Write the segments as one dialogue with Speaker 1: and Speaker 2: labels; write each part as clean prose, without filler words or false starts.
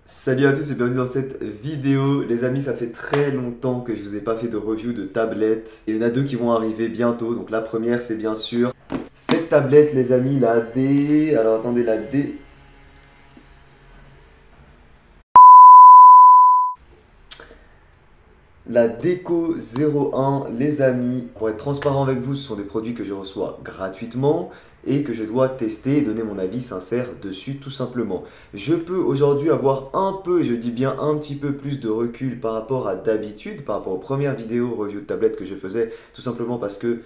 Speaker 1: Salut à tous et bienvenue dans cette vidéo. Les amis, ça fait très longtemps que je vous ai pas fait de review de tablettes. Et il y en a deux qui vont arriver bientôt. Donc la première, c'est bien sûr cette tablette, les amis, la D. Alors attendez, la D. La Deco 01, les amis. Pour être transparent avec vous, ce sont des produits que je reçois gratuitement et que je dois tester et donner mon avis sincère dessus tout simplement. Je peux aujourd'hui avoir un peu, et je dis bien un petit peu plus de recul par rapport à d'habitude, par rapport aux premières vidéos review de tablettes que je faisais, tout simplement parce que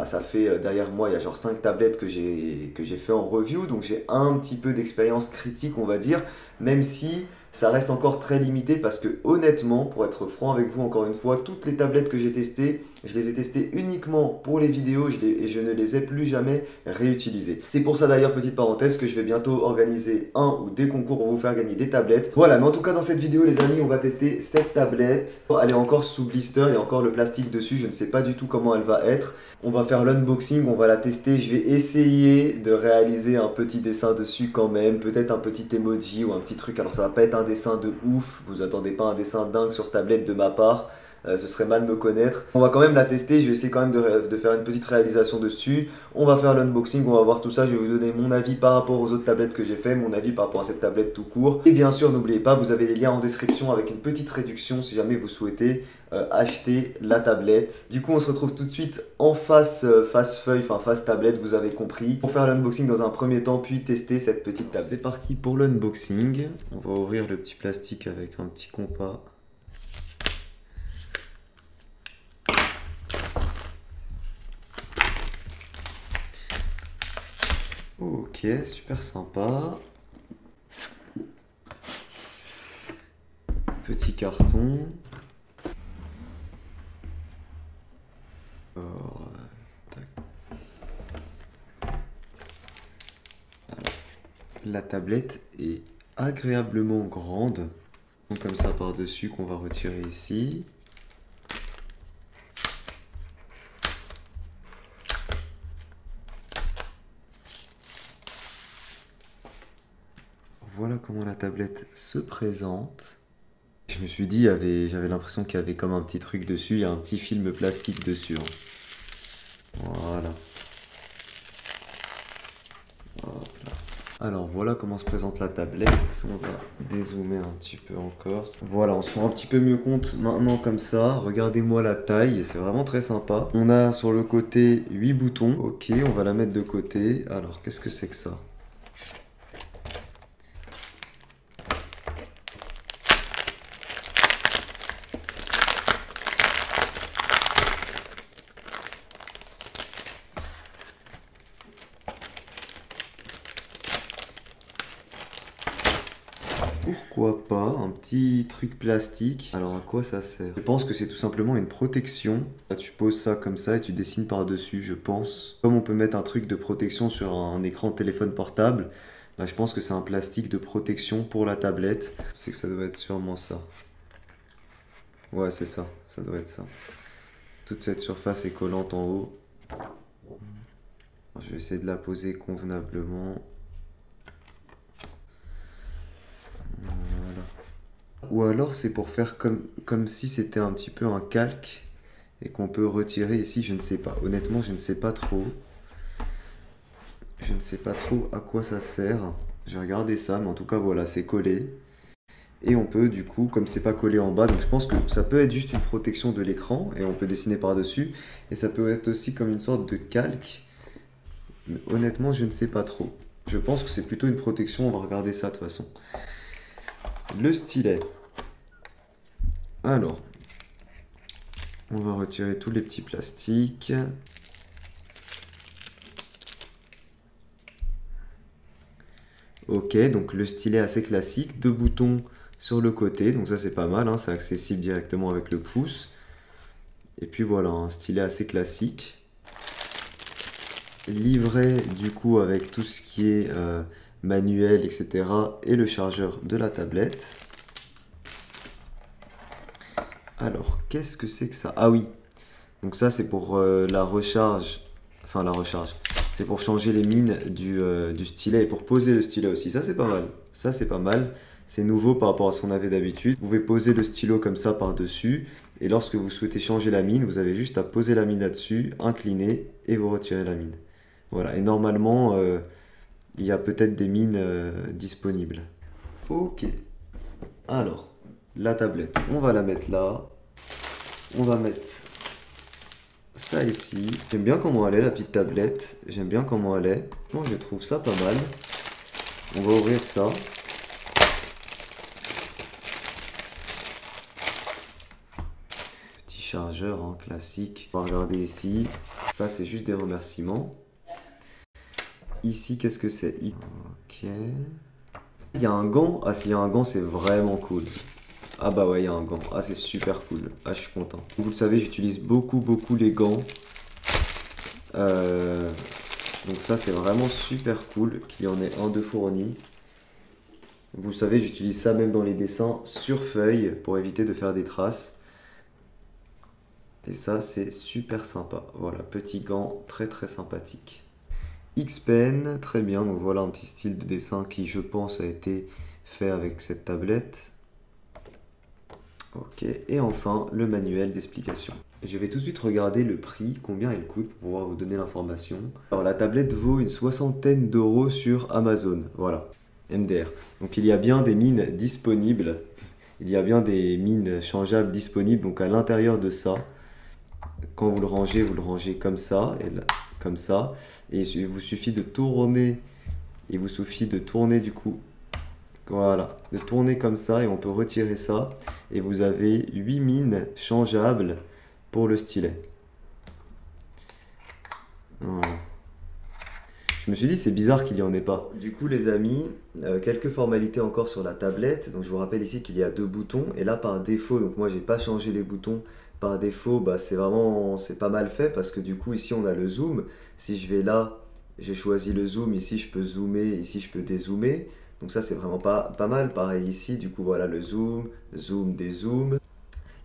Speaker 1: ça fait derrière moi, il y a genre 5 tablettes que j'ai fait en review, donc j'ai un petit peu d'expérience critique, on va dire, même si ça reste encore très limité parce que honnêtement, pour être franc avec vous encore une fois, toutes les tablettes que j'ai testées, je les ai testées uniquement pour les vidéos et je ne les ai plus jamais réutilisées. C'est pour ça d'ailleurs, petite parenthèse, que je vais bientôt organiser un ou des concours pour vous faire gagner des tablettes. Voilà, mais en tout cas dans cette vidéo les amis, on va tester cette tablette. Elle est encore sous blister, il y a encore le plastique dessus, je ne sais pas du tout comment elle va être. On va faire l'unboxing, on va la tester, je vais essayer de réaliser un petit dessin dessus quand même, peut-être un petit emoji ou un petit truc. Alors ça va pas être un dessin de ouf, vous attendez pas un dessin dingue sur tablette de ma part, ce serait mal me connaître. On va quand même la tester, je vais essayer quand même de faire une petite réalisation dessus. On va faire l'unboxing, on va voir tout ça, je vais vous donner mon avis par rapport aux autres tablettes que j'ai fait, mon avis par rapport à cette tablette tout court. Et bien sûr, n'oubliez pas, vous avez les liens en description avec une petite réduction si jamais vous souhaitez acheter la tablette. Du coup, on se retrouve tout de suite en face feuille, enfin face tablette, vous avez compris. Pour faire l'unboxing dans un premier temps, puis tester cette petite tablette. C'est parti pour l'unboxing. On va ouvrir le petit plastique avec un petit compas. Ok, super sympa. Petit carton. Alors, la tablette est agréablement grande. Donc comme ça par-dessus qu'on va retirer ici. Voilà comment la tablette se présente. Je me suis dit, j'avais l'impression qu'il y avait comme un petit truc dessus, il y a un petit film plastique dessus. Voilà. Hop là. Alors voilà comment se présente la tablette. On va dézoomer un petit peu encore. Voilà, on se rend un petit peu mieux compte maintenant comme ça. Regardez-moi la taille, c'est vraiment très sympa. On a sur le côté 8 boutons. Ok, on va la mettre de côté. Alors, qu'est-ce que c'est que ça ? Pourquoi pas un petit truc plastique. Alors à quoi ça sert? Je pense que c'est tout simplement une protection. Là, tu poses ça comme ça et tu dessines par-dessus, je pense. Comme on peut mettre un truc de protection sur un écran de téléphone portable, je pense que c'est un plastique de protection pour la tablette. C'est que ça doit être sûrement ça. Ouais, c'est ça, ça doit être ça. Toute cette surface est collante en haut. Je vais essayer de la poser convenablement. Ou alors c'est pour faire comme si c'était un petit peu un calque et qu'on peut retirer ici, je ne sais pas. Honnêtement, je ne sais pas trop. Je ne sais pas trop à quoi ça sert. J'ai regardé ça, mais en tout cas voilà, c'est collé. Et on peut du coup, comme c'est pas collé en bas, donc je pense que ça peut être juste une protection de l'écran et on peut dessiner par-dessus. Et ça peut être aussi comme une sorte de calque. Mais honnêtement, je ne sais pas trop. Je pense que c'est plutôt une protection, on va regarder ça de toute façon. Le stylet. Alors, on va retirer tous les petits plastiques. Ok, donc le stylet assez classique, 2 boutons sur le côté, donc ça c'est pas mal, hein, c'est accessible directement avec le pouce. Et puis voilà, un stylet assez classique. Livré du coup avec tout ce qui est manuel, etc. et le chargeur de la tablette. Alors, qu'est-ce que c'est que ça? Ah oui, donc ça c'est pour la recharge, enfin la recharge, c'est pour changer les mines du stylet et pour poser le stylet aussi. Ça c'est pas mal, ça c'est pas mal. C'est nouveau par rapport à ce qu'on avait d'habitude. Vous pouvez poser le stylo comme ça par-dessus. Et lorsque vous souhaitez changer la mine, vous avez juste à poser la mine là-dessus, incliner et vous retirez la mine. Voilà, et normalement, il y a peut-être des mines disponibles. Ok, alors, la tablette, on va la mettre là. On va mettre ça ici. J'aime bien comment elle est, la petite tablette. J'aime bien comment elle est. Moi, je trouve ça pas mal. On va ouvrir ça. Petit chargeur hein, classique. On va regarder ici. Ça, c'est juste des remerciements. Ici, qu'est-ce que c'est? Ok. Il y a un gant. Ah, s'il y a un gant, c'est vraiment cool. Ah bah ouais, il y a un gant. Ah, c'est super cool. Ah, je suis content. Vous le savez, j'utilise beaucoup les gants. Donc ça, c'est vraiment super cool qu'il y en ait un de fourni. Vous le savez, j'utilise ça même dans les dessins sur feuille pour éviter de faire des traces. Et ça, c'est super sympa. Voilà, petit gant très sympathique. X-Pen, très bien. Donc voilà un petit style de dessin qui, je pense, a été fait avec cette tablette. Ok, et enfin, le manuel d'explication. Je vais tout de suite regarder le prix, combien elle coûte pour pouvoir vous donner l'information. Alors la tablette vaut une 60aine d'euros sur Amazon, voilà, MDR. Donc il y a bien des mines disponibles, il y a bien des mines changeables disponibles, donc à l'intérieur de ça, quand vous le rangez comme ça, et là, comme ça, et il vous suffit de tourner, du coup, voilà, de tourner comme ça et on peut retirer ça et vous avez 8 mines changeables pour le stylet. Voilà. Je me suis dit c'est bizarre qu'il n'y en ait pas. Du coup les amis, quelques formalités encore sur la tablette. Donc je vous rappelle ici qu'il y a 2 boutons et là par défaut, donc moi j'ai pas changé les boutons. Par défaut, bah, c'est pas mal fait parce que du coup ici on a le zoom. Si je vais là, j'ai choisi le zoom, ici je peux zoomer, ici je peux dézoomer. Donc ça c'est vraiment pas mal. Pareil ici, du coup voilà le zoom, zoom, dézoom.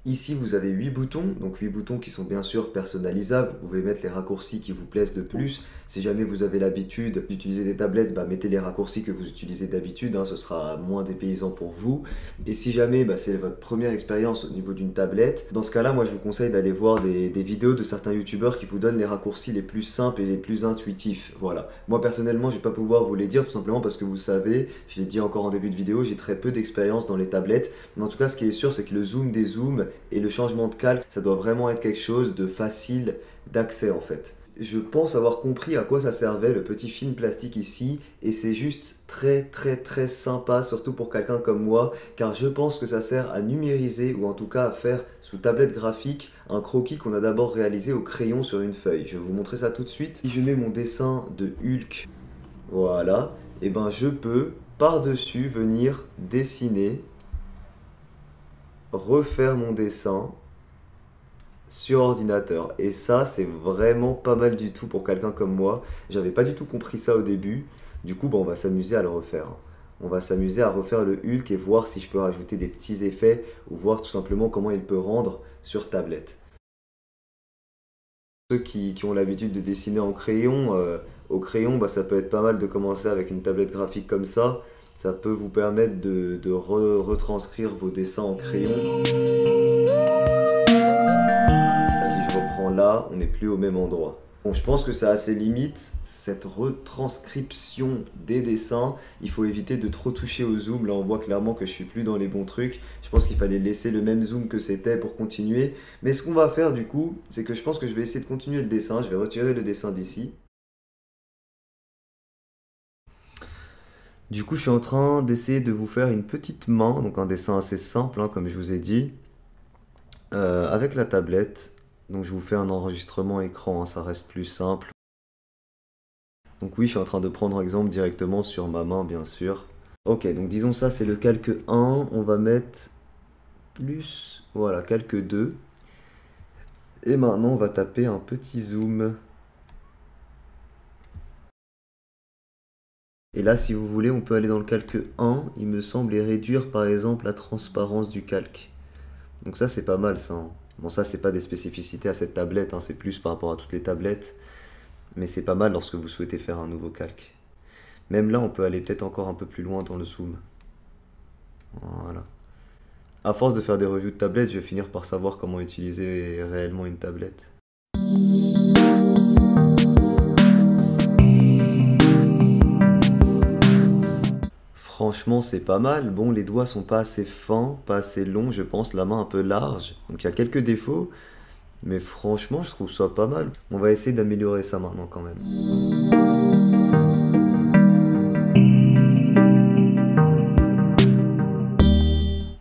Speaker 1: Ici, vous avez 8 boutons, donc 8 boutons qui sont bien sûr personnalisables. Vous pouvez mettre les raccourcis qui vous plaisent de plus. Si jamais vous avez l'habitude d'utiliser des tablettes, bah, mettez les raccourcis que vous utilisez d'habitude, hein, ce sera moins dépaysant pour vous. Et si jamais bah, c'est votre première expérience au niveau d'une tablette, dans ce cas-là, moi je vous conseille d'aller voir des vidéos de certains youtubeurs qui vous donnent les raccourcis les plus simples et les plus intuitifs. Voilà. Moi personnellement, je ne vais pas pouvoir vous les dire tout simplement parce que vous savez, je l'ai dit encore en début de vidéo, j'ai très peu d'expérience dans les tablettes. Mais en tout cas, ce qui est sûr, c'est que le zoom des zooms et le changement de calque, ça doit vraiment être quelque chose de facile d'accès en fait. Je pense avoir compris à quoi ça servait le petit film plastique ici et c'est juste très sympa, surtout pour quelqu'un comme moi, car je pense que ça sert à numériser ou en tout cas à faire sous tablette graphique un croquis qu'on a d'abord réalisé au crayon sur une feuille. Je vais vous montrer ça tout de suite. Si je mets mon dessin de Hulk, voilà, et ben je peux par-dessus venir dessiner, refaire mon dessin sur ordinateur. Et ça, c'est vraiment pas mal du tout pour quelqu'un comme moi. J'avais pas du tout compris ça au début. Du coup, on va s'amuser à le refaire. On va s'amuser à refaire le Hulk et voir si je peux rajouter des petits effets ou voir tout simplement comment il peut rendre sur tablette. Ceux qui ont l'habitude de dessiner en crayon, au crayon, bah, ça peut être pas mal de commencer avec une tablette graphique comme ça. Ça peut vous permettre de retranscrire vos dessins en crayon. Là, on n'est plus au même endroit. Bon, je pense que ça a ses limites, cette retranscription des dessins. Il faut éviter de trop toucher au zoom. Là, on voit clairement que je suis plus dans les bons trucs. Je pense qu'il fallait laisser le même zoom que c'était pour continuer. Mais ce qu'on va faire du coup, c'est que je pense que je vais essayer de continuer le dessin. Je vais retirer le dessin d'ici. Du coup, je suis en train d'essayer de vous faire une petite main, donc un dessin assez simple, hein, comme je vous ai dit, avec la tablette. Donc je vous fais un enregistrement écran, hein, ça reste plus simple. Donc oui, je suis en train de prendre exemple directement sur ma main, bien sûr. Ok, donc disons ça, c'est le calque 1. On va mettre plus, voilà, calque 2. Et maintenant, on va taper un petit zoom. Et là, si vous voulez, on peut aller dans le calque 1, il me semble, et réduire par exemple la transparence du calque. Donc ça, c'est pas mal ça, hein. Bon, ça, c'est pas des spécificités à cette tablette, hein, c'est plus par rapport à toutes les tablettes. Mais c'est pas mal lorsque vous souhaitez faire un nouveau calque. Même là, on peut aller peut-être encore un peu plus loin dans le zoom. Voilà. À force de faire des reviews de tablettes, je vais finir par savoir comment utiliser réellement une tablette. Franchement, c'est pas mal. Bon, les doigts sont pas assez fins, pas assez longs, je pense. La main un peu large. Donc il y a quelques défauts. Mais franchement, je trouve ça pas mal. On va essayer d'améliorer ça maintenant quand même.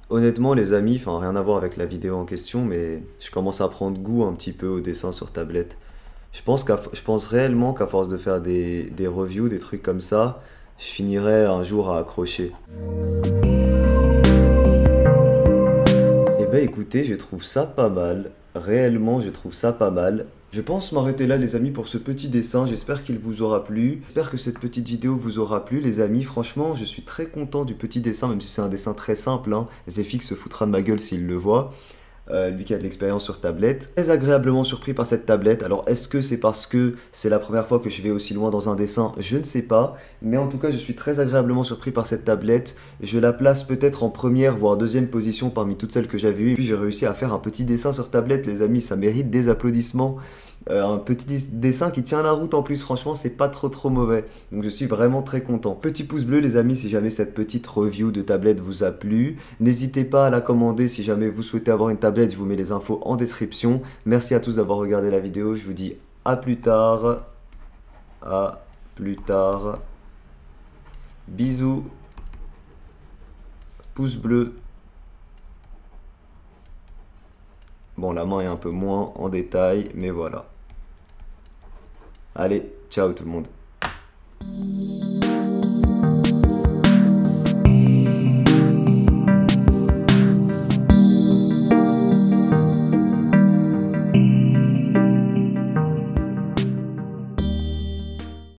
Speaker 1: Honnêtement, les amis, enfin rien à voir avec la vidéo en question, mais je commence à prendre goût un petit peu au dessin sur tablette. Je pense réellement qu'à force de faire des reviews, des trucs comme ça, je finirai un jour à accrocher. Eh ben écoutez, je trouve ça pas mal. Réellement, je trouve ça pas mal. Je pense m'arrêter là les amis pour ce petit dessin, j'espère qu'il vous aura plu. J'espère que cette petite vidéo vous aura plu les amis. Franchement, je suis très content du petit dessin, même si c'est un dessin très simple, hein. Zefix se foutra de ma gueule s'il le voit. Lui qui a de l'expérience sur tablette. Très agréablement surpris par cette tablette. Alors est-ce que c'est parce que c'est la première fois que je vais aussi loin dans un dessin? Je ne sais pas. Mais en tout cas je suis très agréablement surpris par cette tablette. Je la place peut-être en première voire deuxième position parmi toutes celles que j'avais eues. Et puis j'ai réussi à faire un petit dessin sur tablette les amis. Ça mérite des applaudissements. Un petit dessin qui tient la route en plus, franchement c'est pas trop mauvais, donc je suis vraiment très content. Petit pouce bleu les amis si jamais cette petite review de tablette vous a plu, n'hésitez pas à la commander si jamais vous souhaitez avoir une tablette, je vous mets les infos en description. Merci à tous d'avoir regardé la vidéo, je vous dis à plus tard, bisous, pouce bleu. Bon, la main est un peu moins en détail, mais voilà. Allez, ciao tout le monde.